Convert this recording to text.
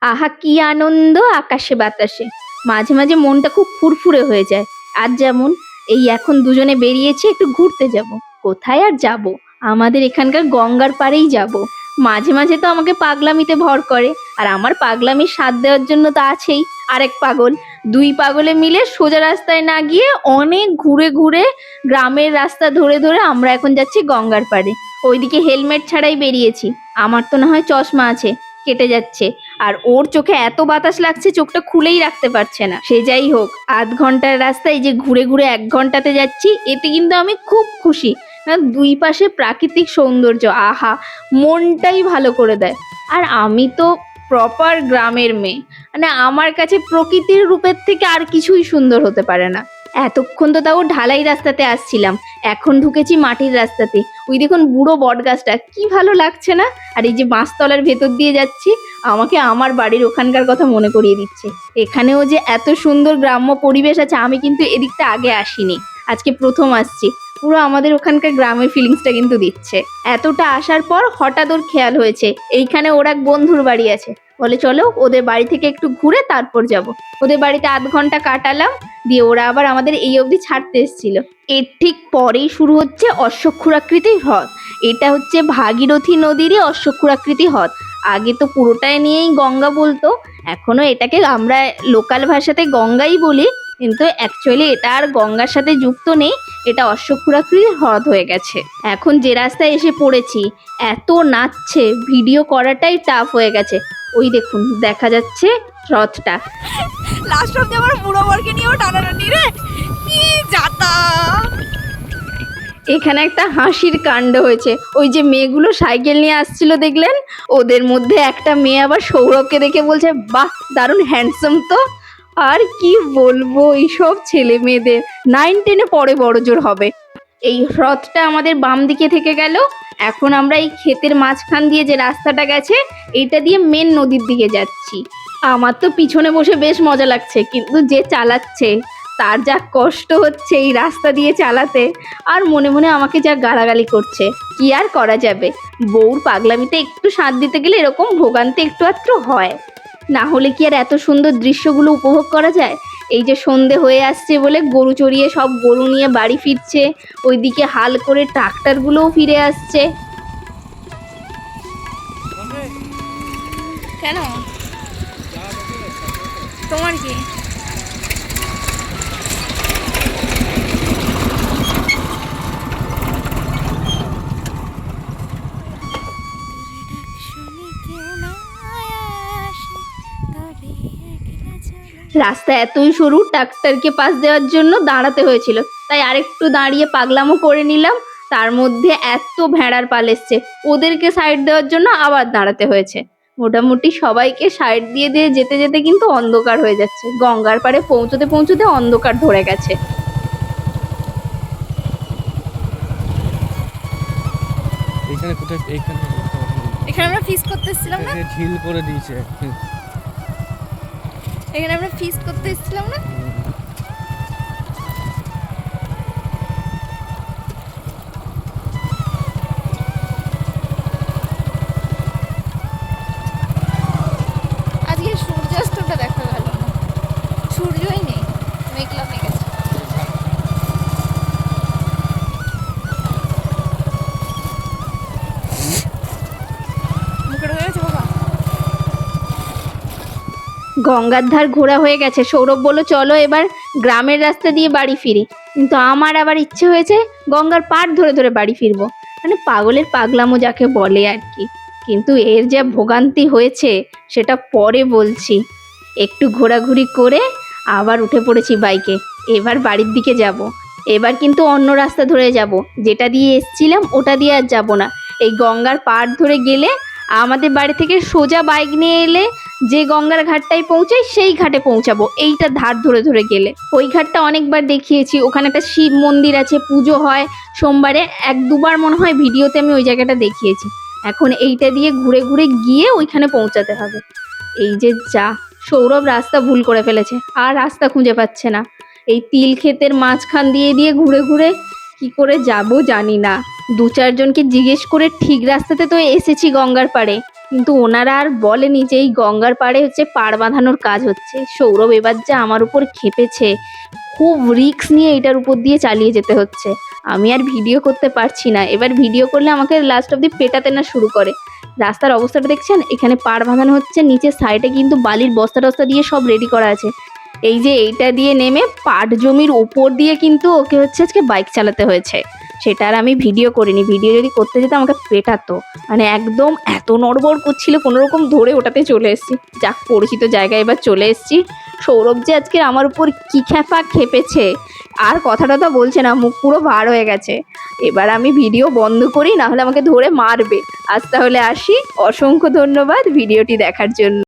আহা কি আনন্দ আকাশে বাতাসে। মাঝে মাঝে মনটা খুব ফুরফুরে হয়ে যায়। আজ যেমন এই এখন দুজনে বেরিয়েছি একটু ঘুরতে যাব। কোথায় আর যাব, আমাদের এখানকার গঙ্গার পাড়েই যাব। মাঝে মাঝে তো আমাকে পাগলামিতে ভর করে, আর আমার পাগলামির সাথ দেওয়ার জন্য তো আছেই আরেক পাগল। দুই পাগলে মিলে সোজা রাস্তায় না গিয়ে অনেক ঘুরে ঘুরে গ্রামের রাস্তা ধরে ধরে আমরা এখন যাচ্ছি গঙ্গার পাড়ে। ওইদিকে হেলমেট ছাড়াই বেরিয়েছি। আমার তো না হয় চশমা আছে, কেটে যাচ্ছে। আর ওর চোখে এত বাতাস লাগছে চোখটা খুলেই রাখতে পারছে না। সে যাই হোক, আধ ঘন্টার রাস্তায় যে ঘুরে ঘুরে 1 ঘন্টাতে যাচ্ছি, এতে কিন্তু আমি খুব খুশি। দুই পাশে প্রাকৃতিক সৌন্দর্য, আহা, মনটাই ভালো করে দেয়। আর আমি তো প্রপার গ্রামের মেয়ে, মানে আমার কাছে প্রকৃতির রূপের থেকে আর কিছুই সুন্দর হতে পারে না। এতক্ষণ তো তাও ঢালাই রাস্তাতে আসছিলাম, এখন ঢুকেছি মাটির রাস্তাতে। ওই দেখুন বুড়ো বট গাছটা, কি ভালো লাগছে না? আর এই যে বাঁশতলার ভেতর দিয়ে যাচ্ছি, আমাকে আমার বাড়ির ওখানকার কথা মনে করিয়ে দিচ্ছে। এখানেও যে এত সুন্দর গ্রাম্য পরিবেশ আছে, আমি কিন্তু এদিকটা আগে আসিনি, আজকে প্রথম আসছি। পুরো আমাদের ওখানকার গ্রামের ফিলিংসটা কিন্তু দিচ্ছে। এতটা আসার পর হঠাৎ ওর খেয়াল হয়েছে এইখানে ওর এক বন্ধুর বাড়ি আছে। বলে চলো ওদের বাড়ি থেকে একটু ঘুরে তারপর যাব। ওদের বাড়িতে আধ ঘন্টা কাটালাম, দিয়ে ওরা আবার আমাদের এই অবধি ছাড়তে এসেছিল। এর ঠিক পরেই শুরু হচ্ছে অশ্বক্ষুরাকৃতি হ্রদ। এটা হচ্ছে ভাগীরথী নদীরই অশ্বক্ষুরাকৃতি হ্রদ। আগে তো পুরোটাই নিয়েই গঙ্গা বলতো, এখনো এটাকে আমরা লোকাল ভাষাতে গঙ্গাই বলি, কিন্তু অ্যাকচুয়ালি এটা আর গঙ্গার সাথে যুক্ত নেই, এটা অশ্বক্ষুরাকৃতির হ্রদ হয়ে গেছে। এখন যে রাস্তায় এসে পড়েছি, এত নাচছে, ভিডিও করাটাই টাফ হয়ে গেছে। ওই দেখুন দেখা যাচ্ছে হ্রদটা। লাস্ট অব্দি আমার বুড়ো বরকে নিয়েও টানাটানি রে, কি যাতা। এখানে একটা হাসির কাণ্ড হয়েছে। ওই যে মেয়েগুলো সাইকেল নিয়ে আসছিল দেখলেন, ওদের মধ্যে একটা মেয়ে আবার সৌরভকে দেখে বলছে, বাহ দারুণ হ্যান্ডসাম তো। আর কি বলবো, এইসব ছেলে মেয়েদের 9-10-এ পরে বড়জোর হবে। এই হ্রদটা আমাদের বাম দিকে থেকে গেল। এখন আমরা এই ক্ষেতের মাঝখান দিয়ে যে রাস্তাটা গেছে, এইটা দিয়ে মেন নদীর দিকে যাচ্ছি। আমার তো পিছনে বসে বেশ মজা লাগছে, কিন্তু যে চালাচ্ছে তার যা কষ্ট হচ্ছে এই রাস্তা দিয়ে চালাতে, আর মনে মনে আমাকে যা গালাগালি করছে। কি আর করা যাবে, বউর পাগলামিতে একটু সাথ দিতে গেলে এরকম ভোগান্তি একটু আধটু হয়, না হলে কি আর এত সুন্দর দৃশ্যগুলো উপভোগ করা যায়? এই যে সন্ধে হয়ে আসছে বলে গরু চড়িয়ে সব গরু নিয়ে বাড়ি ফিরছে, ওইদিকে হাল করে ট্রাক্টরগুলোও ফিরে আসছে। কেন তোমার কি? রাস্তা এতই সরু, ট্রাক্টরকে পাস দেওয়ার জন্য দাঁড়াতে হয়েছিল, তাই আরেকটু দাঁড়িয়ে পাগলামো করে নিলাম। তার মধ্যে এত ভেড়ার পাল এসছে, ওদেরকে সাইড দেওয়ার জন্য আবার দাঁড়াতে হয়েছে। মোটামুটি সবাইকে সাইড দিয়ে দিয়ে যেতে যেতে কিন্তু অন্ধকার হয়ে যাচ্ছে, গঙ্গার পাড়ে পৌঁছতে পৌঁছতে অন্ধকার ধরে গেছে। এখানে কোথায়? এখানে আমরা ফিস্ট করতে এসেছিলাম না? ঢিল করে দিয়েছে। এখানে আমরা ফিস্ট করতে এসেছিলাম না? আজকে সূর্যাস্তটা দেখা গেল না, সূর্যই নেই, মেঘলা হয়ে গেছে। মুখের হয়ে গেছে বাবা। গঙ্গার ধার ঘোরা হয়ে গেছে, সৌরভ বলল চলো এবার গ্রামের রাস্তা দিয়ে বাড়ি ফিরি, কিন্তু আমার আবার ইচ্ছে হয়েছে গঙ্গার পাড় ধরে ধরে বাড়ি ফিরবো। মানে পাগলের পাগলামো যাকে বলে আর কি। কিন্তু এর যা ভোগান্তি হয়েছে সেটা পরে বলছি। একটু ঘোরাঘুরি করে আবার উঠে পড়েছি বাইকে, এবার বাড়ির দিকে যাব। এবার কিন্তু অন্য রাস্তা ধরে যাব, যেটা দিয়ে এসছিলাম ওটা দিয়ে আর যাব না। এই গঙ্গার পাড় ধরে গেলে আমাদের বাড়ি থেকে সোজা বাইক নিয়ে এলে যে গঙ্গার ঘাটটায় পৌঁছাই সেই ঘাটে পৌঁছাবো, এইটা ধার ধরে ধরে গেলে। ওই ঘাটটা অনেকবার দেখিয়েছি, ওখানে একটা শিব মন্দির আছে, পুজো হয় সোমবারে, 1-2বার মনে হয় ভিডিওতে আমি ওই জায়গাটা দেখিয়েছি। এখন এইটা দিয়ে ঘুরে ঘুরে গিয়ে ওইখানে পৌঁছাতে হবে। এই যে যা, সৌরভ রাস্তা ভুল করে ফেলেছে, আর রাস্তা খুঁজে পাচ্ছে না। এই তিল ক্ষেতের মাঝখান দিয়ে দিয়ে ঘুরে ঘুরে কি করে যাব জানি না। 2-4 জনকে জিজ্ঞেস করে ঠিক রাস্তাতে তো এসেছি গঙ্গার পাড়ে, কিন্তু ওনারা আর বলেনি যে এই গঙ্গার পাড়ে হচ্ছে পাড় বাঁধানোর কাজ হচ্ছে। সৌরভ এবার যা আমার উপর খেপেছে, খুব রিস্ক নিয়ে এটার উপর দিয়ে চালিয়ে যেতে হচ্ছে। আমি আর ভিডিও করতে পারছি না, এবার ভিডিও করলে আমাকে লাস্ট অব্দি পেটাতে না শুরু করে। রাস্তার অবস্থাটা দেখছেন, এখানে পাড় বাঁধানো হচ্ছে, নিচের সাইডে কিন্তু বালির বস্তা টস্তা দিয়ে সব রেডি করা আছে। এই যে এইটা দিয়ে নেমে পাট জমির ওপর দিয়ে কিন্তু ওকে হচ্ছে আজকে বাইক চালাতে হয়েছে। সেটা আর আমি ভিডিও করিনি, ভিডিও যদি করতে যেত আমাকে পেটাতো। মানে একদম এত নড়বড় করছিল, কোনো রকম ধরে ওটাতে চলে এসেছি। যাক, পরিচিত জায়গায় এবার চলে এসেছি। সৌরভ যে আজকে আমার উপর কি খেপেছে, আর কথাটা তো বলছে না, মুখ পুরো ভার হয়ে গেছে। এবার আমি ভিডিও বন্ধ করি, না হলে আমাকে ধরে মারবে। আজ তাহলে আসি, অসংখ্য ধন্যবাদ ভিডিওটি দেখার জন্য।